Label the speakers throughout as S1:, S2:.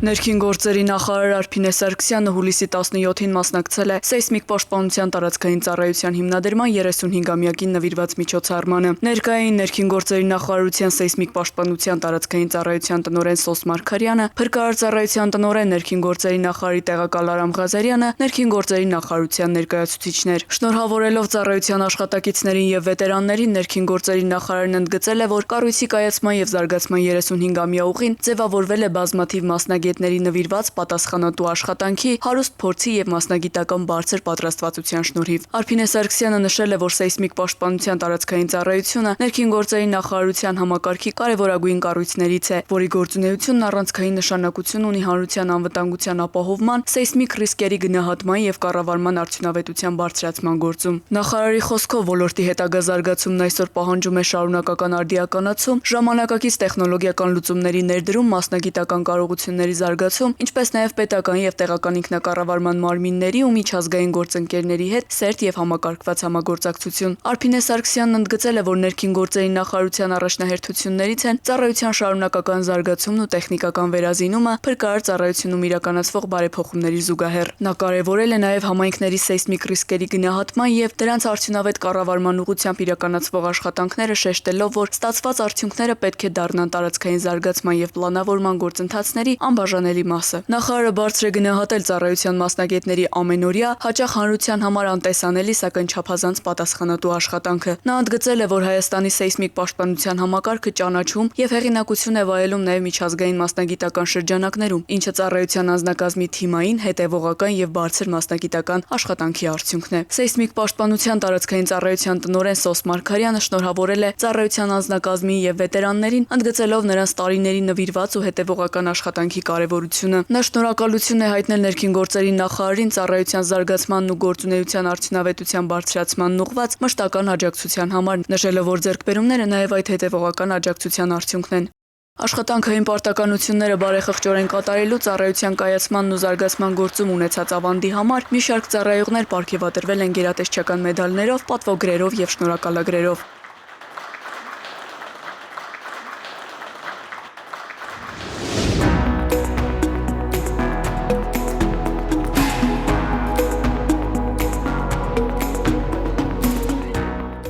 S1: Ներքին գործերի նախարար Արփինե Սարգսյանը հուլիսի 17-ին մասնակցել է սեյսմիկ պաշտպանության տարածքային ծառայության հիմնադրման 35-ամյակին նվիրված միջոցառմանը։ Ներկային ներքին գործերի նախարարության սեյսմիկ պաշտպանության տարածքային ծառայության տնօրեն Սոս Մարգարյանը, փրկարար ծառայության տնօրեն ներքին գործերի նախարարի տեղակալ Արամ Ղազարյանը, ներքին գործերի նախարարության ներկայացուցիչներ։ Շնորհավորելով ծառայության աշխատակիցներին եւ վետերաններին, ներքին գործերի նախարարն ընդգծել է, որ կառույցի կայացման եւ զարգացման 35-ամյա ուղին ձևավորվել է բազմաթիվ մասնագետների նվիրված պատասխանատու աշխատանքի, հարուստ փորձի եւ մասնագիտական բարձր պատրաստվածության շնորհիվ։ Արփինե Սարգսյանը նշել է, որ սեյսմիկ պաշտպանության տարածքային ծառայությունը ներքին գործերի նախարարության համակարգի կարևորագույն կառույցներից է, որի գործունեությունն առանցքային նշանակություն ունի հանրության անվտանգության ապահովման, սեյսմիկ ռիսկերի գնահատման եւ կառավարման արդյունավետության բարձրացման գործում։ Նախարարի խոսքով ոլորտի հետագա զարգացումն այսօր պահանջում է շարունակական արդիականացում, ժամանակակից տեխնոլոգիական լուծումների ներդրում, մասնագիտական կարողությունների զարգացում, ինչպես նաև պետական եւ տեղական ինքնակառավարման մարմինների ու միջազգային գործընկերների հետ սերտ եւ համակարգված համագործակցություն։ Արփինե Սարգսյանն ընդգծել է, որ ներքին գործերի նախարարության առաջնահերթություններից են ծառայության շարունակական զարգացումն ու տեխնիկական վերազինումը, փրկարար ծառայությունում իրականացվող բարեփոխումների զուգահեռ։ Նա կարևորել է նաև համայնքների սեյսմիկ ռիսկերի գնահատման եւ դրանց արդյունավետ կառավարման ուղղությամբ իրականացվող աշխատանքները, շեշտելով, որ ստացված արդյունքները պետք է դառնան տարածքային զարգացման եւ պլանավորման գործընթացների անբաժանելի մասը։ Նախարարը բարձր է գնահատել ծառայության մասնագետների ամենօրյա, հաճախ հանրության համար անտեսանելի, սակայն չափազանց պատասխանատու աշխատանքը։ Նա ընդգծել է, որ Հայաստանի սեյսմիկ պաշտպանության համակարգը ճանաչում եւ հեղինակություն է վայելում նաեւ միջազգային մասնագիտական շրջանակներում, ինչը ծառայության անձնակազմի թիմային, հետևողական եւ բարձր մասնագիտական աշխատանքի արդյունքն է։ Սեյսմիկ պաշտպանության տարածքային ծառայության տնօրեն Սոս Մարգարյանը շնորհավորել է ծառայության անձնակազմին եւ վետերաններին, ընդգծելով նրանց տարիների նվիրված ու հետևողական աշխատանքի կարևորությունը։ Նա շնորհակալություն է հայտնել ներքին գործերի նախարարին ծառայության զարգացմանն ու գործունեության արդյունավետության բարձրացմանն ուղղված մշտական աջակցության համար, նշելով, որ ձեռքբերումները նաև այդ հետևողական աջակցության արդյունքն են։ Աշխատանքային պարտականությունները բարեխղճորեն կատարելու ծառայության կայացմանն ու զարգացման գործում ունեցած ավանդի համար մի շարք ծառայողներ պարգևատրվել են գերատեսչական մեդալներով, պատվոգրերով եւ շնորհակալագրերով։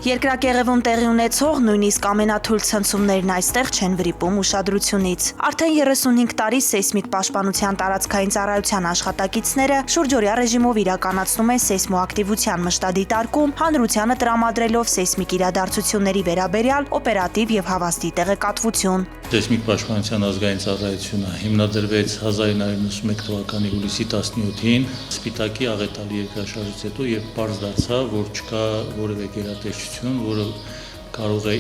S2: Երկրակեղևում տեղի ունեցող նույնիսկ ամենաթույլ ցնցումներն այստեղ չեն վրիպում ուշադրությունից։ Արդեն 35 տարի սեյսմիկ պաշտպանության տարածքային ծառայության աշխատակիցները շուրջօրյա ռեժիմով իրականացնում են սեյսմոակտիվության մշտադիտարկում, հանրությանը տրամադրելով սեյսմիկ իրադարձությունների վերաբերյալ օպերատիվ եւ հավաստի տեղեկատվություն։
S3: Սեյսմիկ պաշտպանության ազգային ծառայությունը հիմնադրվեց 1991 թվականի հուլիսի 17-ին Սպիտակի աղետալի երկրաշարժից հետո, երբ պարզ դարձավ, որ չկա որևէ գերատեսչություն, որը կարող է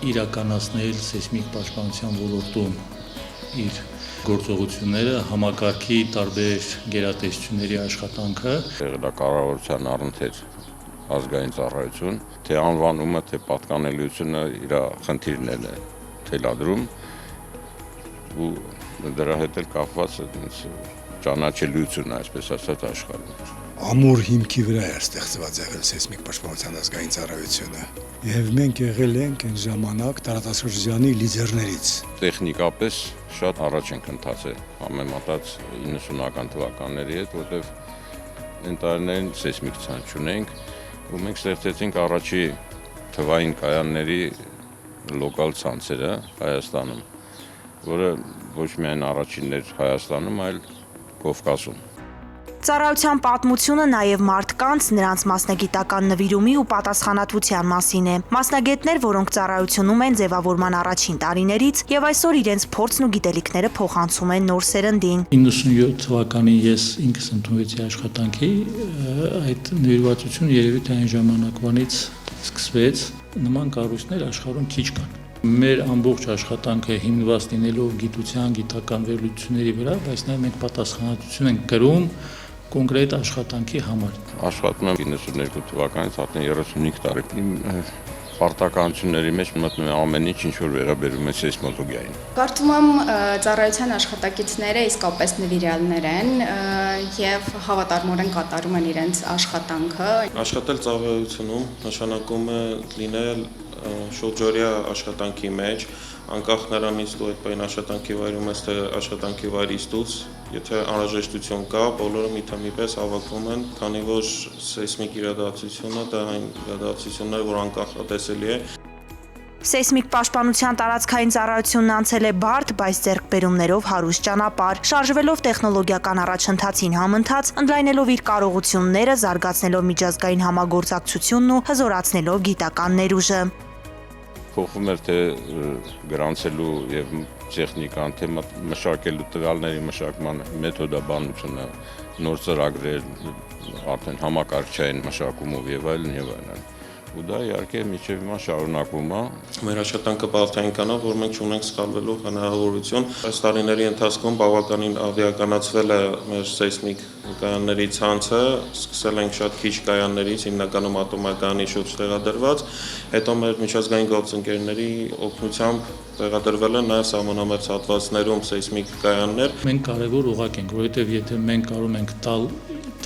S3: իրականացնել սեյսմիկ պաշտպանության ոլորտում իր գործողությունները, համակարգի տարբեր գերատեսչությունների աշխատանքը։
S4: Կառավարության առընթեր ազգային ծառայություն, թե անվանումը, թե պատկանելիությունը իր խնդիրներն է թելադրում ու դրա հետ էլ կապված ճանաչելիություն, այսպես ասած, աշխարհում։
S5: Ամուր հիմքի վրա է ստեղծված եղել սեյսմիկ պաշտպանության ազգային ծառայությունը եւ մենք եղել ենք այն ժամանակ տարածաշրջանի լիդերներից։
S4: Տեխնիկապես շատ առաջ ենք ընթացել համեմատած 90-ական թվականների հետ, որտեղ այն տարիներին սեյսմիկ ցանց չունենք ու մենք ստեղծեցինք առաջի թվային կայանների լոկալ ցանցերը Հայաստանում, որը ոչ միայն առաջինն էր Հայաստանում, այլ Կովկասում։
S2: Ծառայության պատմությունը նաև մարդկանց, նրանց մասնագիտական նվիրումի ու պատասխանատվության մասին է։ Մասնագետներ, որոնք ծառայությունում են ձևավորման առաջին տարիներից եւ այսօր իրենց փորձն ու գիտելիքները փոխանցում են նոր սերնդին։
S3: 97 թվականին ես ինքս ընդունվեցի աշխատանքի, այդ նվիրվածությունը երևի թե այն ժամանակվանից սկսվեց։ Նման կառույցներ աշխարհում քիչ կան։ Մեր ամբողջ աշխատանքը հիմնված լինելով գիտության, գիտական վերլուծությունների վրա, բայց նաև մենք պատասխանատվություն ենք կրում կոնկրետ աշխատանքի համար։
S4: Աշխատում եմ 92 թվականից արդեն 35 տարի։ Իմ պարտականությունների մեջ մտնում է ամեն ինչ, ինչ որ վերաբերում է սեյսմոլոգիային։
S6: Կարծում եմ ծառայության աշխատակիցները իսկապես նվիրյալներ են եւ հավատարմորեն կատարում են իրենց աշխատանքը։
S7: Աշխատել ծառայությունում նշանակում է լինել շուրջօրյա աշխատանքի մեջ, անկախ նրանից դու այդ պայն աշխատանքի վայրում ես, թե աշխատանքի վայրից դուրս, եթե անհրաժեշտություն կա, բոլորը մի թեմի պես հավաքվում են, քանի որ սեյսմիկ իրադարձությունը դա այն իրադարձությունն է, որ անկանխատեսելի է։
S2: Սեյսմիկ պաշտպանության տարածքային ծառայությունն անցել է բարդ, բայց ձեռքբերումներով հարուստ ճանապարհ, շարժվելով տեխնոլոգիական առաջընթացին համընթաց, ընդլայնելով իր կարողությունները, զարգացնելով միջազգային համագործակցությունն ու հզորացնելով գիտական ներուժը։
S4: Փոխվում էր թե գրանցելու եւ տեխնիկան, թե մշակելու տվյալների մշակման մեթոդաբանությունը, նոր ծրագրեր, արդեն համակարգչային մշակումով եւ այլն։ Ու դա իհարկե մինչև հիմա շարունակվում է։
S7: Մեր աշխատանքը բավականին է, որ մենք ունենք սխալվելու հնարավորություն։ Այս տարիների ընթացքում բավականին ավիականացվել է մեր սեյսմիկ կայանների ցանցը, սկսել ենք շատ քիչ կայաններից, հիմնականում ատոմակայանի շուրջ տեղադրված, հետո մեր միջազգային գործընկերների օգնությամբ տեղադրվել են նաև սահմանամերձ հատվածներում սեյսմիկ կայաններ։
S3: Մենք կարևոր ուղղակ ենք, որովհետև եթե մենք կարող ենք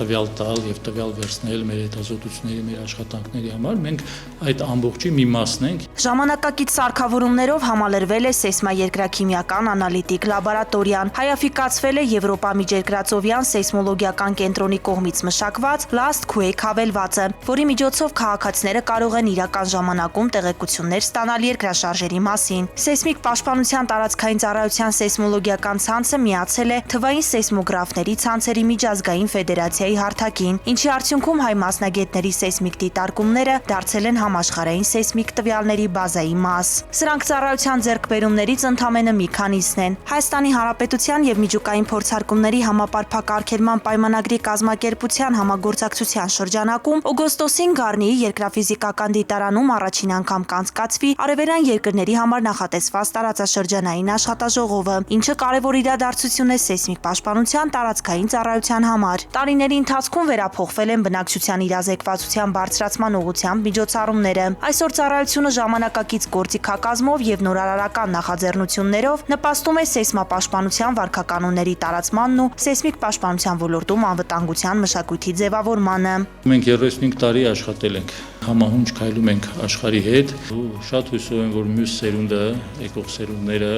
S3: տվյալ տալ եւ տվյալ վերցնել մեր հետազոտությունների, մեր աշխատանքների համար, մենք այդ ամբողջի մի մասն ենք։
S2: Ժամանակակից սարքավորումներով համալրվել է սեյսմաերկրաքիմիական անալիտիկ լաբորատորիան, հայաֆիկացվել է Եվրոպա միջերկրածովյան սեյսմոլոգիական կենտրոնի կողմից մշակված Last Quake հավելվածը, որի միջոցով քաղաքացիները կարող են իրական ժամանակում տեղեկություններ ստանալ երկրաշարժերի մասին։ Սեյսմիկ պաշտպանության տարածքային ծառայության սեյսմոլոգիական ցանցը միացել է թվային սեյսմոգրաֆների ցանցերի միջազգային ֆեդերացիայի հարթակին, ինչի արդյունքում հայ մասնագետների սեյսմիկ դիտարկումները դարձել են համաշխարհային սեյսմիկ տվյալների բազայի մաս։ Սրանք ծառայության ձեռքբերումներից ընդամենը մի քանիսն են։ Հայաստանի Հանրապետության եւ միջուկային փորձարկումների համապարփակ արգելման պայմանագրի կազմակերպության համագործակցության շրջանակում օգոստոսին Գառնիի երկրաֆիզիկական դիտարանում առաջին անգամ կանցկացվի արևելյան երկրների համար նախատեսված տարածաշրջանային աշխատաժողովը, ինչը կարևոր իրադարձություն է սեյսմիկ պաշտպանության տարածքային ծառայության համար։ Տարիների ընթացքում վերափոխվել են բնակչության իրազեկվածության բարձրացման ուղղությամբ միջոցառումները։ Այսօր ծառայությունը ժամանակակից գործիքակազմով եւ նորարարական նախաձեռնություններով նպաստում է սեյսմապաշտպանության վարքականոնների տարածմանն ու սեյսմիկ պաշտպանության ոլորտում անվտանգության մշակույթի ձևավորմանը։
S3: Մենք 35 տարի աշխատել ենք, համահունչ քայլում ենք աշխարհի հետ ու շատ հույսով եմ, որ մյուս սերունդը, եկող սերունդները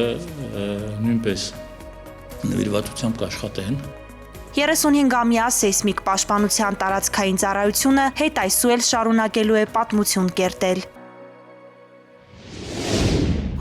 S3: նույնպես նվիրվածությամբ կաշխատեն։
S2: 35-ամյա սեյսմիկ պաշտպանության տարածքային ծառայությունը հետ այսուհել շարունակելու է պատմություն կերտել։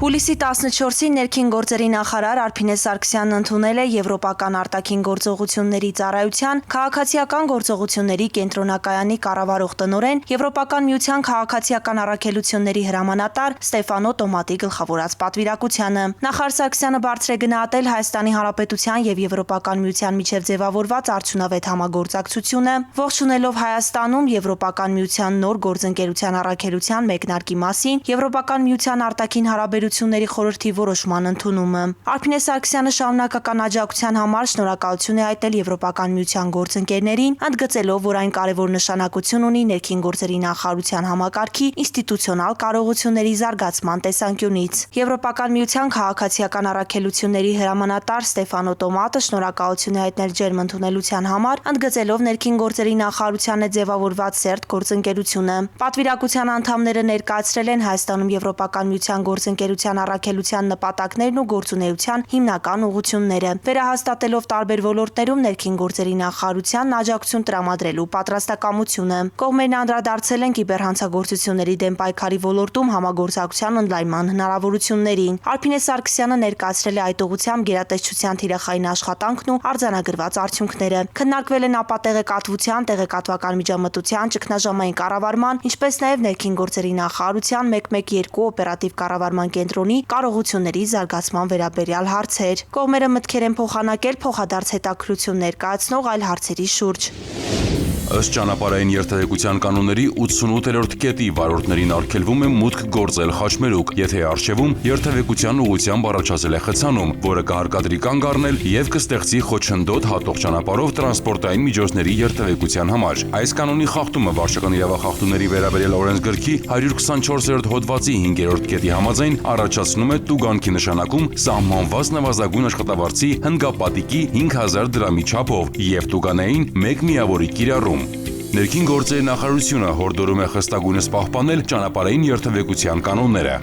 S2: Հուլիսի 14-ին ներքին գործերի նախարար Արփինե Սարգսյանն ընդունել է Եվրոպական արտաքին գործողությունների ծառայության քաղաքացիական գործողությունների կենտրոնակայանի կառավարող տնօրեն Եվրոպական միության քաղաքացիական առաքելությունների հրամանատար Ստեֆանո Տոմատի գլխավորած պատվիրակությանը։ Նախարար Սարգսյանը բարձր է գնահատել Հայաստանի Հանրապետության եւ Եվրոպական միության միջև ձևավորված արդյունավետ համագործակցությունը, ողջունելով Հայաստանում Եվրոպական միության նոր գործընկերության առաքելության մեկնարկի մասին Եվրոպական միության արտաքին հարաբերությունների խորհրդի որոշման ընդունումը։ Արփինե Սարգսյանը շարունակական աջակցության համար շնորհակալություն է հայտնել Եվրոպական միության գործընկերներին, ընդգծելով, որ այն կարևոր նշանակություն ունի ներքին գործերի նախարարության համակարգի ինստիտուցիոնալ կարողությունների զարգացման տեսանկյունից։ Եվրոպական միության քաղաքացիական առաքելությունների հրամանատար Ստեֆանո Տոմատը շնորհակալություն է հայտնել ջերմ ընդունելության համար, ընդգծելով ներքին գործերի նախարարության հետ ձևավորված սերտ գործընկերությունը։ Պատվիրակության անդամները ներկայացրել են Հայաստանում Եվրոպական միության գործընկերության առաքելության նպատակներն ու գործունեության հիմնական ուղղությունները, վերահաստատելով տարբեր ոլորտներում ներքին գործերի նախարարությանն աջակցություն տրամադրելու պատրաստակամությունը։ Կողմերն անդրադարձել են կիբերհանցագործությունների դեմ պայքարի ոլորտում համագործակցության ընդլայնման հնարավորություններին։ Արփինե Սարգսյանը ներկայացրել է այդ ուղղությամբ գերատեսչության թիրախային աշխատանքն ու արձանագրված արդյունքները։ Քննարկվել են ապատեղեկատվության, տեղեկատվական միջամտության, ճգնաժամային կառավարման, ինչպես նաև ներքին գործերի նախարարության 112 օպերատիվ կառավարման կենտրոնի կարողությունների զարգացման վերաբերյալ հարցեր։ Կողմերը մտքեր են փոխանակել փոխադարձ հետաքրքրություն ներկայացնող այլ հարցերի շուրջ։
S8: Ըստ ճանապարհային երթևեկության կանոնների 88-րդ կետի վարորդներին արգելվում է մուտք գործել խաչմերուկ, եթե առջևում երթևեկության ուղղությամբ առաջացել է խցանում, որը կհարկադրի կանգ առնել եւ կստեղծի խոչընդոտ հատող ճանապարհով տրանսպորտային միջոցների երթևեկության համար։ Այս կանոնի խախտումը վարչական իրավախախտումների վերաբերյալ օրենսգրքի 124-րդ հոդվածի 5-րդ կետի համաձայն առաջացնում է տուգանքի նշանակում սահմանված նվազագույն աշխատավարձի հնգապատիկի 5000 դրամի չափով եւ տուգանային 1 միավորի կիրառում։ Ներքին գործերի նախարարությունը հորդորում է խստագույնս պահպանել ճանապարհային երթևեկության կանոնները։